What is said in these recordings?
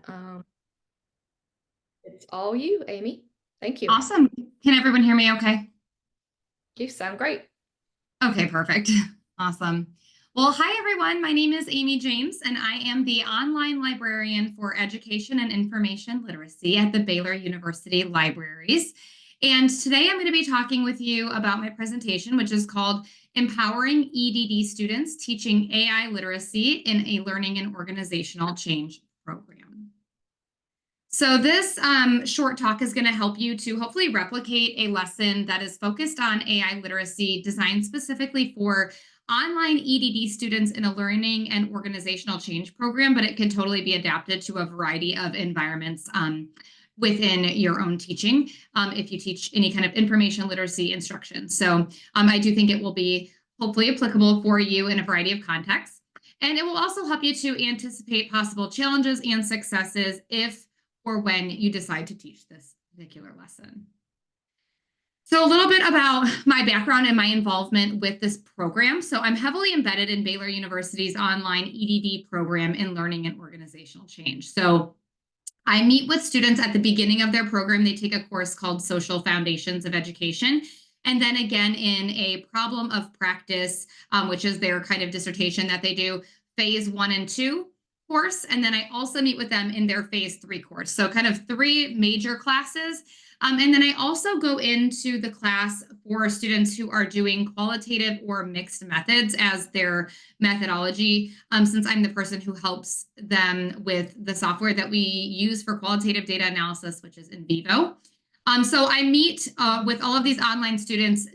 Um, it's all you, Amy. Thank you. Awesome. Can everyone hear me okay? You sound great. Okay, perfect. Awesome. Well, hi everyone. My name is Amy James, and I am the online librarian for education and information literacy at the Baylor University Libraries. And today I'm going to be talking with you about my presentation, which is called Empowering EdD Students Teaching AI Literacy in a Learning and Organizational Change Program. So this short talk is going to help you to hopefully replicate a lesson that is focused on AI literacy, designed specifically for online EdD students in a learning and organizational change program, but it can totally be adapted to a variety of environments within your own teaching if you teach any kind of information literacy instruction. So I do think it will be hopefully applicable for you in a variety of contexts. And it will also help you to anticipate possible challenges and successes if or when you decide to teach this particular lesson. So a little bit about my background and my involvement with this program. So I'm heavily embedded in Baylor University's online EdD program in learning and organizational change. So I meet with students at the beginning of their program. They take a course called Social Foundations of Education. And then again in a problem of practice, which is their kind of dissertation that they do, phase 1 and 2 course. And then I also meet with them in their phase 3 course. So kind of 3 major classes. And then I also go into the class for students who are doing qualitative or mixed methods as their methodology, since I'm the person who helps them with the software that we use for qualitative data analysis, which is in vivo. So I meet with all of these online students,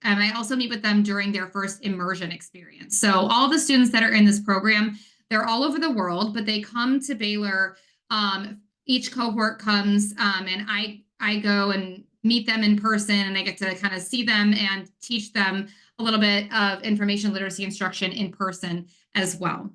and I also meet with them during their first immersion experience. So all of the students that are in this program, they're all over the world, but they come to Baylor. Each cohort comes, and I go and meet them in person, and I get to kind of see them and teach them a little bit of information literacy instruction in person as well.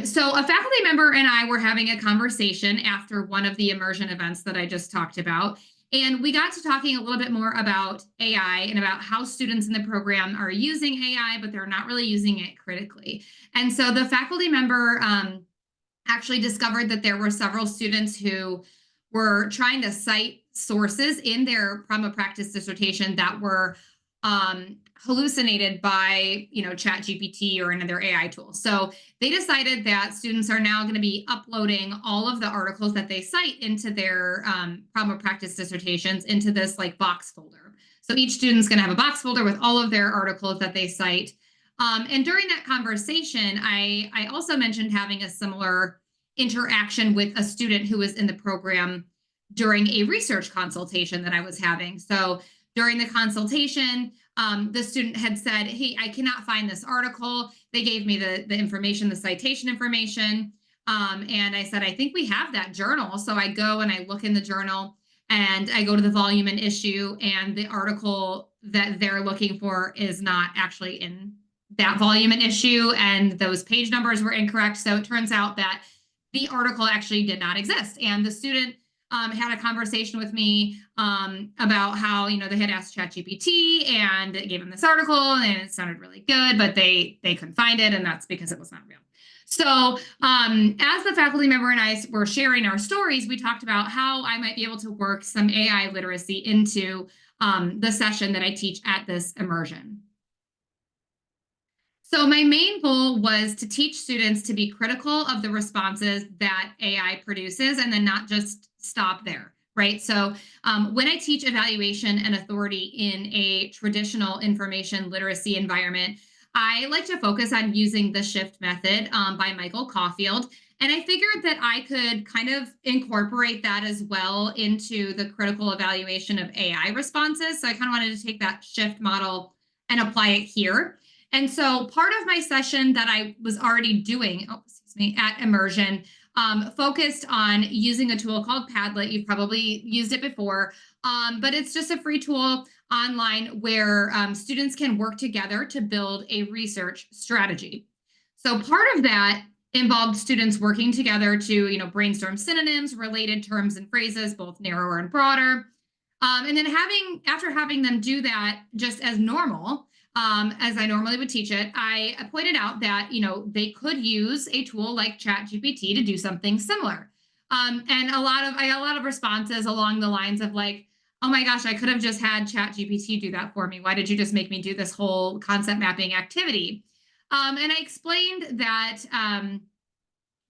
So a faculty member and I were having a conversation after one of the immersion events that I just talked about. And we got to talking a little bit more about AI and about how students in the program are using AI, but they're not really using it critically. And so the faculty member actually discovered that there were several students who were trying to cite sources in their problem of practice dissertation that were hallucinated by, ChatGPT or another AI tool. So they decided that students are now going to be uploading all of the articles that they cite into their problem of practice dissertations into this like box folder. So each student's going to have a box folder with all of their articles that they cite. And during that conversation, I also mentioned having a similar interaction with a student who was in the program during a research consultation that I was having. So during the consultation, the student had said, hey, I cannot find this article. They gave me the information, the citation information. And I said, I think we have that journal. So I go and I look in the journal and I go to the volume and issue, and the article that they're looking for is not actually in that volume and issue, and those page numbers were incorrect. So it turns out that the article actually did not exist. And the student had a conversation with me about how, they had asked ChatGPT and it gave them this article and it sounded really good, but they couldn't find it. And that's because it was not real. So as the faculty member and I were sharing our stories, we talked about how I might be able to work some AI literacy into the session that I teach at this immersion. So my main goal was to teach students to be critical of the responses that AI produces and then not just stop there, right? So when I teach evaluation and authority in a traditional information literacy environment, I like to focus on using the shift method by Michael Caulfield. And I figured that I could kind of incorporate that as well into the critical evaluation of AI responses. So I kind of wanted to take that shift model and apply it here. And so part of my session that I was already doing, at immersion, focused on using a tool called Padlet. You've probably used it before, but it's just a free tool online where students can work together to build a research strategy. So part of that involved students working together to, brainstorm synonyms, related terms and phrases, both narrower and broader. And then after having them do that just as normal, as I normally would teach it, I pointed out that, they could use a tool like ChatGPT to do something similar. And I got a lot of responses along the lines of like, oh my gosh, I could have just had ChatGPT do that for me. Why did you just make me do this whole concept mapping activity? And I explained that,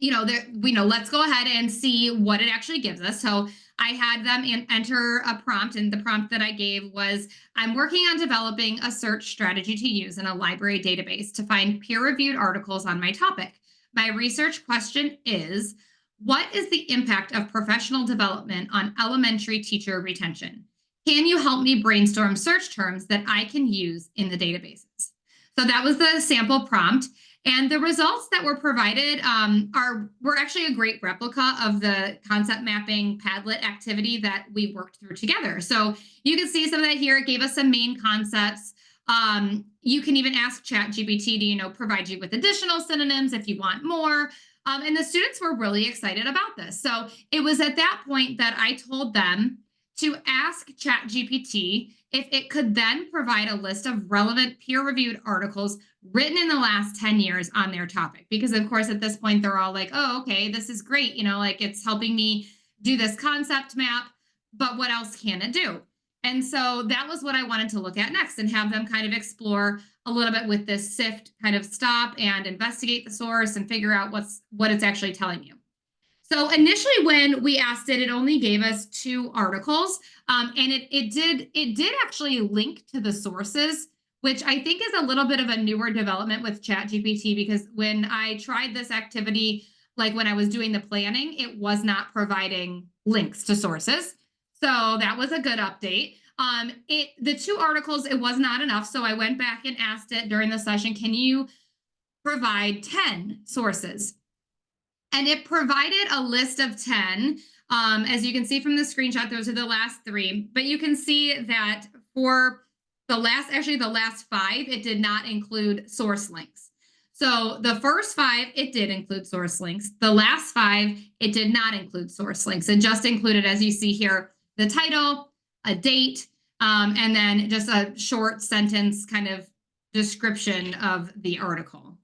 let's go ahead and see what it actually gives us. So I had them enter a prompt, and the prompt that I gave was, I'm working on developing a search strategy to use in a library database to find peer-reviewed articles on my topic. My research question is, what is the impact of professional development on elementary teacher retention? Can you help me brainstorm search terms that I can use in the databases? So that was the sample prompt. And the results that were provided were actually a great replica of the concept mapping Padlet activity that we worked through together. So you can see some of that here. It gave us some main concepts. You can even ask ChatGPT to provide you with additional synonyms if you want more. And the students were really excited about this. So it was at that point that I told them to ask ChatGPT if it could then provide a list of relevant peer-reviewed articles written in the last 10 years on their topic. Because of course, at this point, they're all like, oh, okay, this is great. Like it's helping me do this concept map, but what else can it do? And so that was what I wanted to look at next, and have them kind of explore a little bit with this SIFT, kind of stop and investigate the source and figure out what it's actually telling you. So initially, when we asked it, it only gave us 2 articles, and it did actually link to the sources, which I think is a little bit of a newer development with ChatGPT, because when I tried this activity, like when I was doing the planning, it was not providing links to sources. So that was a good update. The 2 articles, it was not enough. So I went back and asked it during the session, can you provide 10 sources? And it provided a list of 10. As you can see from the screenshot, those are the last 3. But you can see that for the last 5, it did not include source links. So the first 5, it did include source links. The last 5, it did not include source links. It just included, as you see here, the title, a date, and then just a short sentence kind of description of the article.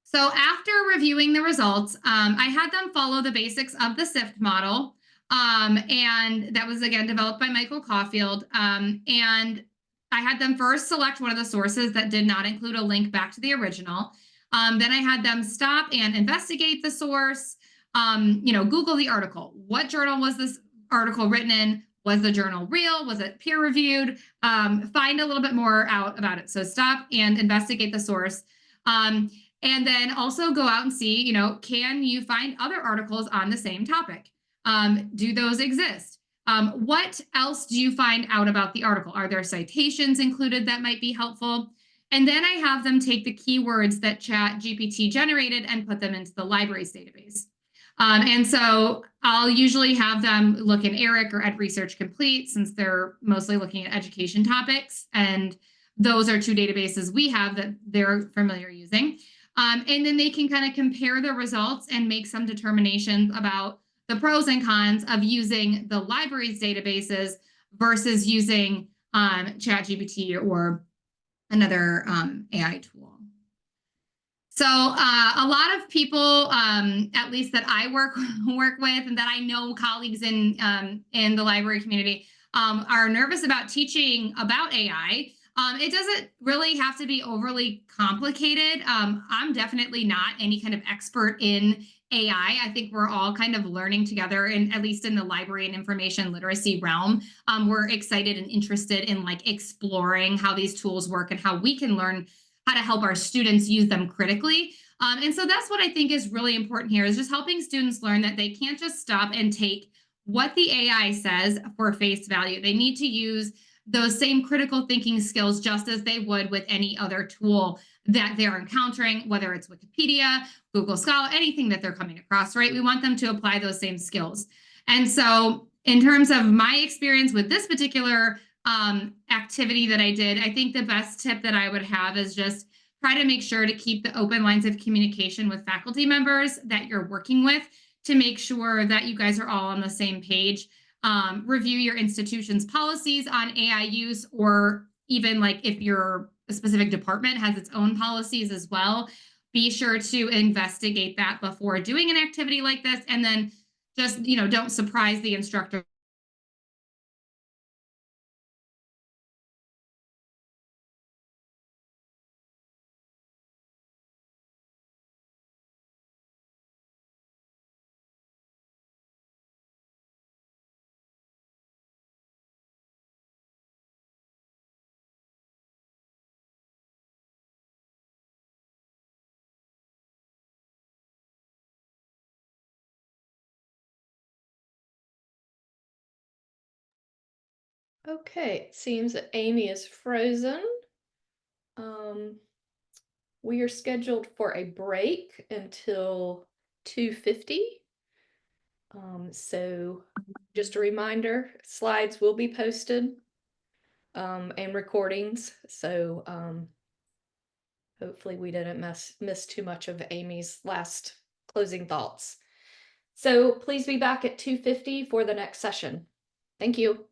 So after reviewing the results, I had them follow the basics of the SIFT model. And that was, again, developed by Michael Caulfield. And I had them first select one of the sources that did not include a link back to the original. Then I had them stop and investigate the source, Google the article. What journal was this article written in? Was the journal real? Was it peer-reviewed? Find a little bit more out about it. So stop and investigate the source. And then also go out and see, can you find other articles on the same topic? Do those exist? What else do you find out about the article? Are there citations included that might be helpful? And then I have them take the keywords that ChatGPT generated and put them into the library's database. And so I'll usually have them look in ERIC or Ed Research Complete, since they're mostly looking at education topics. And those are 2 databases we have that they're familiar using. And then they can kind of compare the results and make some determinations about the pros and cons of using the library's databases versus using ChatGPT or another AI tool. So a lot of people, at least that I work with, and that I know colleagues in the library community, are nervous about teaching about AI. It doesn't really have to be overly complicated. I'm definitely not any kind of expert in AI. I think we're all kind of learning together, and at least in the library and information literacy realm, we're excited and interested in exploring how these tools work and how we can learn how to help our students use them critically. And so that's what I think is really important here, is just helping students learn that they can't just stop and take what the AI says for face value. They need to use those same critical thinking skills just as they would with any other tool that they're encountering, whether it's Wikipedia, Google Scholar, anything that they're coming across, right? We want them to apply those same skills. And so in terms of my experience with this particular activity that I did, I think the best tip that I would have is just try to make sure to keep the open lines of communication with faculty members that you're working with, to make sure that you guys are all on the same page. Review your institution's policies on AI use, or even like if your a specific department has its own policies as well, be sure to investigate that before doing an activity like this. And then just, don't surprise the instructor. Okay, it seems that Amy is frozen. We are scheduled for a break until 2:50. So just a reminder, slides will be posted and recordings. So hopefully we didn't miss too much of Amy's last closing thoughts. So please be back at 2:50 for the next session. Thank you.